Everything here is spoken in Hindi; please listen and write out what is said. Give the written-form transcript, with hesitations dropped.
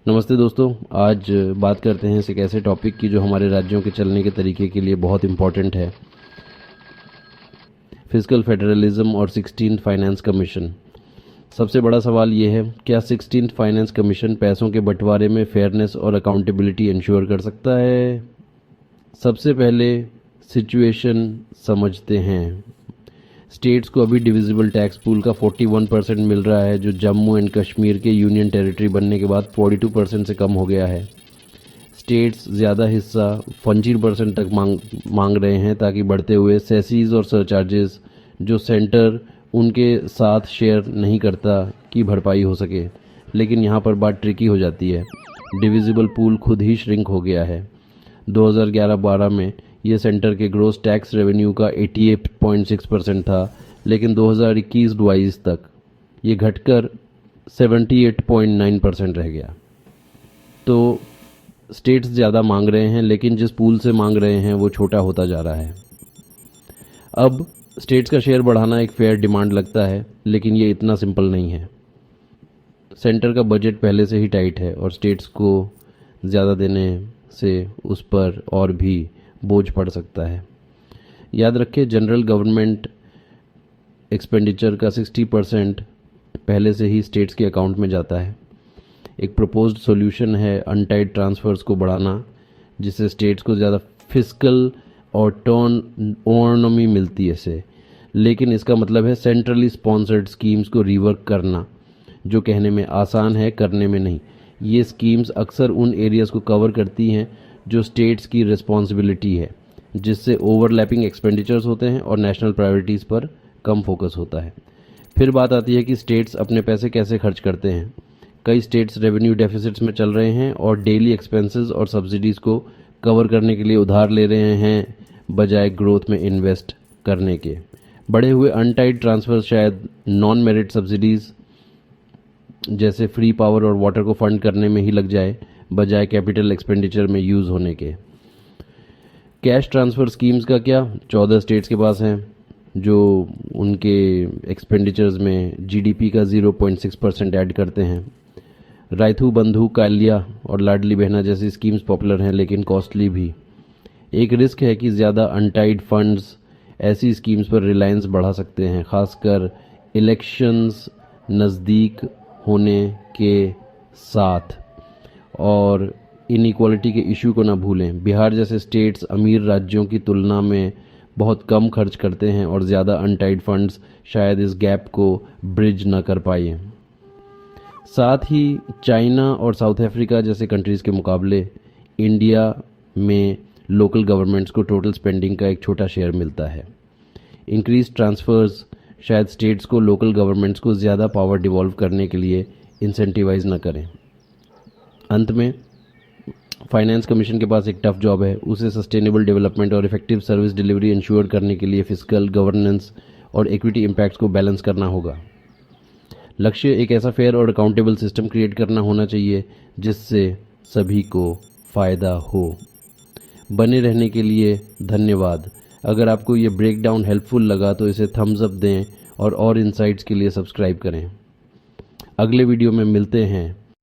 नमस्ते दोस्तों, आज बात करते हैं एक ऐसे टॉपिक की जो हमारे राज्यों के चलने के तरीके के लिए बहुत इम्पॉर्टेंट है। फिस्कल फेडरलिज्म और 16th फाइनेंस कमीशन। सबसे बड़ा सवाल ये है, क्या 16th फाइनेंस कमीशन पैसों के बंटवारे में फेयरनेस और अकाउंटेबिलिटी इंश्योर कर सकता है? सबसे पहले सिचुएशन समझते हैं। स्टेट्स को अभी डिविजिबल टैक्स पूल का 41% मिल रहा है, जो जम्मू एंड कश्मीर के यूनियन टेरिटरी बनने के बाद 42% से कम हो गया है। स्टेट्स ज़्यादा हिस्सा 25% तक मांग रहे हैं ताकि बढ़ते हुए सेसीज और सरचार्जेस जो सेंटर उनके साथ शेयर नहीं करता की भरपाई हो सके। लेकिन यहाँ पर बात ट्रिकी हो जाती है। डिविजिबल पूल खुद ही श्रिंक हो गया है। 2011-12 में ये सेंटर के ग्रोस टैक्स रेवेन्यू का 88.6% था, लेकिन 2021-22 तक ये घटकर 78.9% रह गया। तो स्टेट्स ज़्यादा मांग रहे हैं, लेकिन जिस पूल से मांग रहे हैं वो छोटा होता जा रहा है। अब स्टेट्स का शेयर बढ़ाना एक फेयर डिमांड लगता है, लेकिन ये इतना सिंपल नहीं है। सेंटर का बजट पहले से ही टाइट है और स्टेट्स को ज़्यादा देने से उस पर और भी बोझ पड़ सकता है। याद रखें, जनरल गवर्नमेंट एक्सपेंडिचर का 60% पहले से ही स्टेट्स के अकाउंट में जाता है। एक प्रपोज्ड सॉल्यूशन है अनटाइड ट्रांसफ़र्स को बढ़ाना, जिससे स्टेट्स को ज़्यादा फिस्कल और टर्न ओनोमी मिलती है से। लेकिन इसका मतलब है सेंट्रली स्पॉन्सर्ड स्कीम्स को रिवर्क करना, जो कहने में आसान है, करने में नहीं। ये स्कीम्स अक्सर उन एरियाज़ को कवर करती हैं जो स्टेट्स की रिस्पॉन्सिबिलिटी है, जिससे ओवरलैपिंग एक्सपेंडिचर्स होते हैं और नेशनल प्रायोरिटीज़ पर कम फोकस होता है। फिर बात आती है कि स्टेट्स अपने पैसे कैसे खर्च करते हैं। कई स्टेट्स रेवेन्यू डेफिसिट्स में चल रहे हैं और डेली एक्सपेंसेस और सब्सिडीज़ को कवर करने के लिए उधार ले रहे हैं, बजाय ग्रोथ में इन्वेस्ट करने के। बढ़े हुए अनटाइड ट्रांसफ़र शायद नॉन मेरिट सब्सिडीज़ जैसे फ्री पावर और वाटर को फंड करने में ही लग जाए, बजाय कैपिटल एक्सपेंडिचर में यूज़ होने के। कैश ट्रांसफ़र स्कीम्स का क्या? 14 स्टेट्स के पास हैं जो उनके एक्सपेंडिचर्स में जीडीपी का 0.6% ऐड करते हैं। रायथू बंधु, कालिया और लाडली बहना जैसी स्कीम्स पॉपुलर हैं, लेकिन कॉस्टली भी। एक रिस्क है कि ज़्यादा अनटाइड फंड्स ऐसी स्कीम्स पर रिलायंस बढ़ा सकते हैं, खासकर इलेक्शंस नज़दीक होने के साथ। और इनइक्वालिटी के इशू को ना भूलें। बिहार जैसे स्टेट्स अमीर राज्यों की तुलना में बहुत कम खर्च करते हैं और ज़्यादा अनटाइड फंड्स शायद इस गैप को ब्रिज ना कर पाए। साथ ही चाइना और साउथ अफ्रीका जैसे कंट्रीज़ के मुकाबले इंडिया में लोकल गवर्नमेंट्स को टोटल स्पेंडिंग का एक छोटा शेयर मिलता है। इंक्रीज ट्रांसफ़र्स शायद स्टेट्स को लोकल गवर्नमेंट्स को ज़्यादा पावर डिवॉल्व करने के लिए इंसेंटिवाइज न करें। अंत में फाइनेंस कमीशन के पास एक टफ जॉब है। उसे सस्टेनेबल डेवलपमेंट और इफेक्टिव सर्विस डिलीवरी इंश्योर करने के लिए फिस्कल, गवर्नेंस और इक्विटी इम्पैक्ट्स को बैलेंस करना होगा। लक्ष्य एक ऐसा फेयर और अकाउंटेबल सिस्टम क्रिएट करना होना चाहिए जिससे सभी को फ़ायदा हो। बने रहने के लिए धन्यवाद। अगर आपको ये ब्रेकडाउन हेल्पफुल लगा तो इसे थम्स अप दें और इनसाइट्स के लिए सब्सक्राइब करें। अगले वीडियो में मिलते हैं।